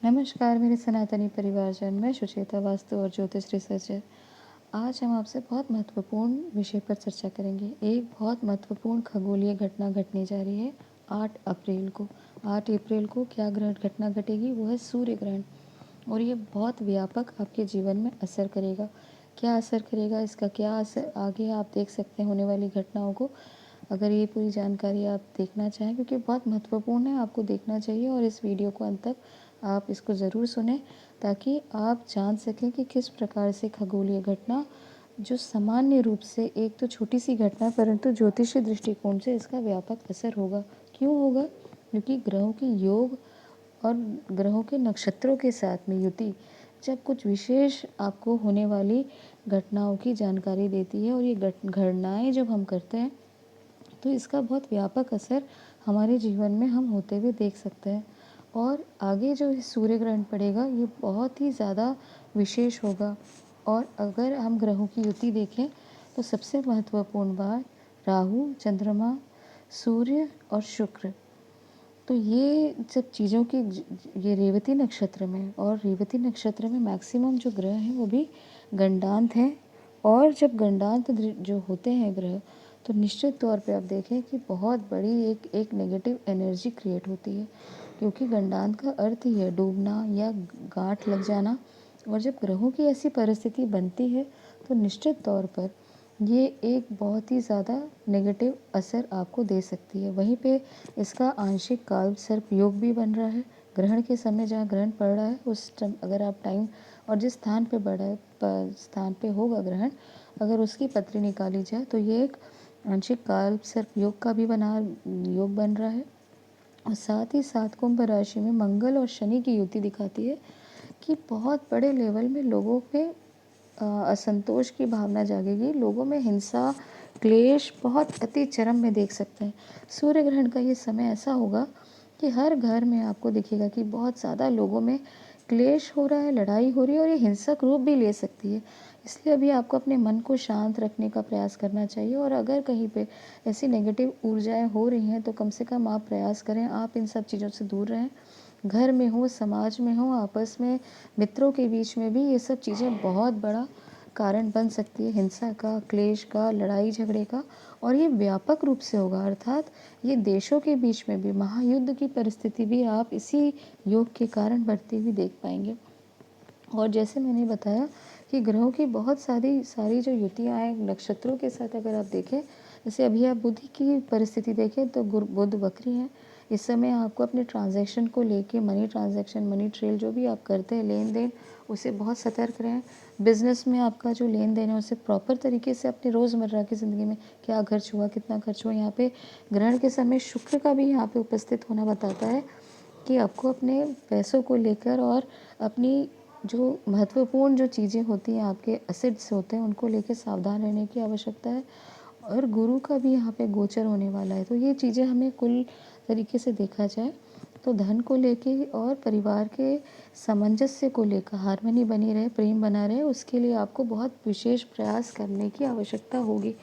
नमस्कार मेरे सनातनी परिवारजन, मैं सुचेता वास्तु और ज्योतिष रिसर्चर। आज हम आपसे बहुत महत्वपूर्ण विषय पर चर्चा करेंगे। एक बहुत महत्वपूर्ण खगोलीय घटना घटने जा रही है 8 अप्रैल को। 8 अप्रैल को क्या ग्रहण घटना घटेगी, वो है सूर्य ग्रहण। और ये बहुत व्यापक आपके जीवन में असर करेगा। क्या असर करेगा, इसका क्या असर, आगे आप देख सकते हैं होने वाली घटनाओं को। अगर ये पूरी जानकारी आप देखना चाहें, क्योंकि बहुत महत्वपूर्ण है, आपको देखना चाहिए और इस वीडियो को अंत तक आप इसको ज़रूर सुने, ताकि आप जान सकें कि किस प्रकार से खगोलीय घटना, जो सामान्य रूप से एक तो छोटी सी घटना है, परंतु ज्योतिषीय दृष्टिकोण से इसका व्यापक असर होगा। क्यों होगा? क्योंकि ग्रहों के योग और ग्रहों के नक्षत्रों के साथ में युति जब कुछ विशेष आपको होने वाली घटनाओं की जानकारी देती है, और ये गणनाएं जब हम करते हैं तो इसका बहुत व्यापक असर हमारे जीवन में हम होते हुए देख सकते हैं। और आगे जो सूर्य ग्रहण पड़ेगा, ये बहुत ही ज़्यादा विशेष होगा। और अगर हम ग्रहों की युति देखें तो सबसे महत्वपूर्ण बात, राहु, चंद्रमा, सूर्य और शुक्र। तो ये सब चीज़ों की ये रेवती नक्षत्र में, और रेवती नक्षत्र में मैक्सिमम जो ग्रह हैं वो भी गंडांत हैं। और जब गंडांत जो होते हैं ग्रह, तो निश्चित तौर पे आप देखें कि बहुत बड़ी एक नेगेटिव एनर्जी क्रिएट होती है, क्योंकि गंडांत का अर्थ ही है डूबना या गांठ लग जाना। और जब ग्रहों की ऐसी परिस्थिति बनती है तो निश्चित तौर पर ये एक बहुत ही ज़्यादा नेगेटिव असर आपको दे सकती है। वहीं पे इसका आंशिक काल सर्प योग भी बन रहा है। ग्रहण के समय जहाँ ग्रहण पड़ रहा है उस टाइम अगर आप टाइम और जिस स्थान पे बढ़ा है स्थान पे होगा ग्रहण, अगर उसकी पत्री निकाली जाए तो ये एक आंशिक काल सर्प योग का भी योग बन रहा है। और साथ ही साथ कुंभ राशि में मंगल और शनि की युति दिखाती है कि बहुत बड़े लेवल में लोगों पे असंतोष की भावना जागेगी। लोगों में हिंसा, क्लेश बहुत अति चरम में देख सकते हैं। सूर्य ग्रहण का ये समय ऐसा होगा कि हर घर में आपको दिखेगा कि बहुत ज़्यादा लोगों में क्लेश हो रहा है, लड़ाई हो रही है, और ये हिंसक रूप भी ले सकती है। इसलिए अभी आपको अपने मन को शांत रखने का प्रयास करना चाहिए। और अगर कहीं पे ऐसी नेगेटिव ऊर्जाएं हो रही हैं तो कम से कम आप प्रयास करें, आप इन सब चीज़ों से दूर रहें। घर में हो, समाज में हो, आपस में मित्रों के बीच में भी ये सब चीज़ें बहुत बड़ा कारण बन सकती है हिंसा का, क्लेश का, लड़ाई झगड़े का। और ये व्यापक रूप से होगा, अर्थात ये देशों के बीच में भी महायुद्ध की परिस्थिति भी आप इसी योग के कारण बढ़ती हुई देख पाएंगे। और जैसे मैंने बताया कि ग्रहों की बहुत सारी जो युतियाँ हैं नक्षत्रों के साथ, अगर आप देखें, जैसे अभी आप बुध की परिस्थिति देखें तो बुध वक्री हैं। इस समय आपको अपने ट्रांजैक्शन को लेके, मनी ट्रांजैक्शन, मनी ट्रेल जो भी आप करते हैं, लेन देन, उससे बहुत सतर्क रहें। बिजनेस में आपका जो लेन देन है उसे प्रॉपर तरीके से अपने रोज़मर्रा की ज़िंदगी में क्या खर्च हुआ, कितना खर्च हुआ, यहाँ पे ग्रहण के समय शुक्र का भी यहाँ पे उपस्थित होना बताता है कि आपको अपने पैसों को लेकर और अपनी जो महत्वपूर्ण जो चीज़ें होती हैं, आपके एसेट्स होते हैं, उनको लेकर सावधान रहने की आवश्यकता है। और गुरु का भी यहाँ पे गोचर होने वाला है। तो ये चीज़ें हमें कुल तरीके से देखा जाए तो धन को लेके और परिवार के सामंजस्य को लेकर हार्मनी बनी रहे, प्रेम बना रहे, उसके लिए आपको बहुत विशेष प्रयास करने की आवश्यकता होगी।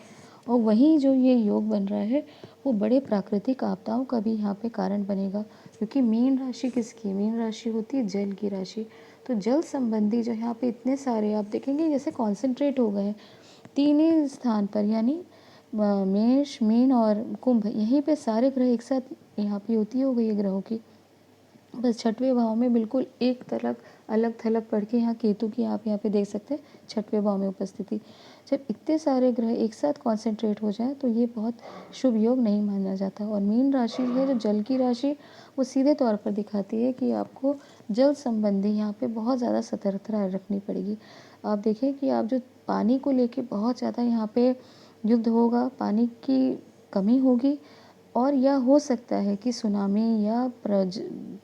और वहीं जो ये योग बन रहा है वो बड़े प्राकृतिक आपदाओं का भी यहाँ पे कारण बनेगा, क्योंकि मीन राशि किसकी, मीन राशि होती है जल की राशि। तो जल संबंधी जो यहाँ पे इतने सारे आप देखेंगे जैसे कॉन्सेंट्रेट हो गए तीन ही स्थान पर, यानी मेष, मीन और कुंभ, यहीं पे सारे ग्रह एक साथ यहाँ पे होती हो गई है ग्रहों की। बस छठवें भाव में बिल्कुल एक तरफ अलग थलग पढ़ के यहाँ केतु की आप यहाँ पे देख सकते हैं छठवें भाव में उपस्थिति। जब इतने सारे ग्रह एक साथ कॉन्सेंट्रेट हो जाए तो ये बहुत शुभ योग नहीं माना जाता। और मीन राशि है जो जल की राशि, वो सीधे तौर पर दिखाती है कि आपको जल संबंधी यहाँ पे बहुत ज़्यादा सतर्कता रखनी पड़ेगी। आप देखें कि आप जो पानी को लेके बहुत ज़्यादा यहाँ पे युद्ध होगा, पानी की कमी होगी। और यह हो सकता है कि सुनामी या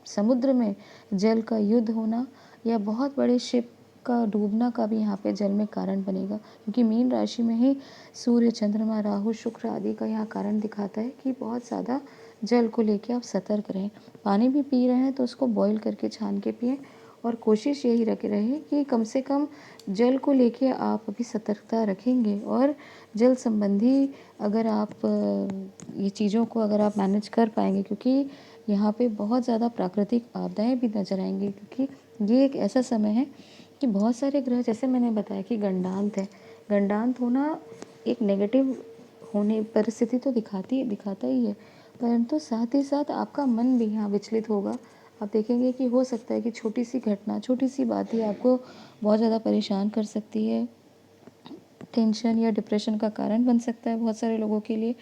समुद्र में जल का युद्ध होना, या बहुत बड़े शिप का डूबना का भी यहाँ पे जल में कारण बनेगा, क्योंकि मीन राशि में ही सूर्य, चंद्रमा, राहु, शुक्र आदि का यहाँ कारण दिखाता है कि बहुत ज़्यादा जल को लेके आप सतर्क रहें। पानी भी पी रहे हैं तो उसको बॉईल करके छान के पिएं। और कोशिश यही रहे कि कम से कम जल को लेके आप अभी सतर्कता रखेंगे। और जल संबंधी अगर आप ये चीज़ों को अगर आप मैनेज कर पाएंगे, क्योंकि यहाँ पे बहुत ज़्यादा प्राकृतिक आपदाएँ भी नज़र आएँगी, क्योंकि ये एक ऐसा समय है कि बहुत सारे ग्रह, जैसे मैंने बताया कि गंडांत है। गंडांत होना एक नेगेटिव होने परिस्थिति तो दिखाता ही है, परंतु साथ ही साथ आपका मन भी यहाँ विचलित होगा। आप देखेंगे कि हो सकता है कि छोटी सी घटना, छोटी सी बात ही आपको बहुत ज़्यादा परेशान कर सकती है, टेंशन या डिप्रेशन का कारण बन सकता है बहुत सारे लोगों के लिए।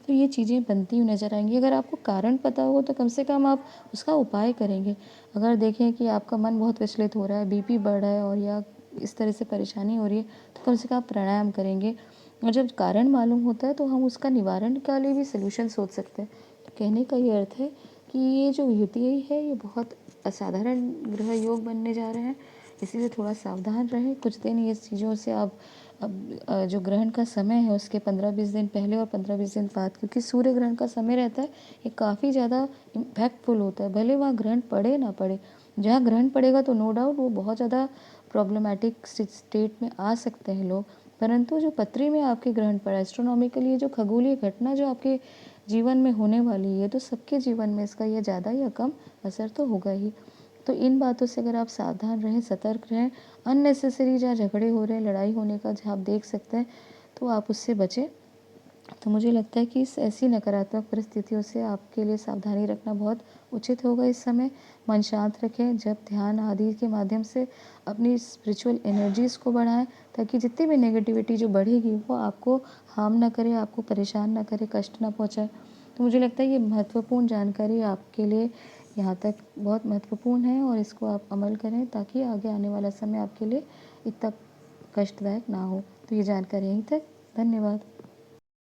तो ये चीज़ें बनती हुई नज़र आएंगी। अगर आपको कारण पता हो तो कम से कम आप उसका उपाय करेंगे। अगर देखें कि आपका मन बहुत विचलित हो रहा है, बीपी बढ़ रहा है और या इस तरह से परेशानी हो रही है, तो कम से कम आप प्राणायाम करेंगे। और जब कारण मालूम होता है तो हम उसका निवारण के लिए भी सलूशन सोच सकते हैं। तो कहने का ये अर्थ है कि ये जो युति है ये बहुत असाधारण ग्रह योग बनने जा रहे हैं, इसीलिए थोड़ा सावधान रहें। कुछ दिन ये चीज़ों से आप अब जो ग्रहण का समय है उसके 15-20 दिन पहले और 15-20 दिन बाद, क्योंकि सूर्य ग्रहण का समय रहता है, ये काफ़ी ज़्यादा इम्पैक्टफुल होता है। भले वहाँ ग्रहण पड़े ना पड़े, जहाँ ग्रहण पड़ेगा तो नो डाउट वो बहुत ज़्यादा प्रॉब्लमेटिक स्टेट में आ सकते हैं लोग, परंतु जो पत्री में आपके ग्रहण पड़ा, एस्ट्रोनॉमिकली जो खगोलीय घटना जो आपके जीवन में होने वाली है, तो सबके जीवन में इसका यह ज़्यादा या कम असर तो होगा ही। तो इन बातों से अगर आप सावधान रहें, सतर्क रहें, अननेसेसरी जहाँ झगड़े हो रहे हैं, लड़ाई होने का जहाँ आप देख सकते हैं, तो आप उससे बचें। तो मुझे लगता है कि इस ऐसी नकारात्मक परिस्थितियों से आपके लिए सावधानी रखना बहुत उचित होगा इस समय। मन शांत रखें, जब ध्यान आदि के माध्यम से अपनी स्पिरिचुअल एनर्जीज़ को बढ़ाएं, ताकि जितनी भी नेगेटिविटी जो बढ़ेगी वो आपको हार्म ना करे, आपको परेशान ना करे, कष्ट ना पहुंचाए। तो मुझे लगता है ये महत्वपूर्ण जानकारी आपके लिए यहाँ तक बहुत महत्वपूर्ण है, और इसको आप अमल करें ताकि आगे आने वाला समय आपके लिए इतना कष्टदायक ना हो। तो ये जानकारी यहीं तक। धन्यवाद।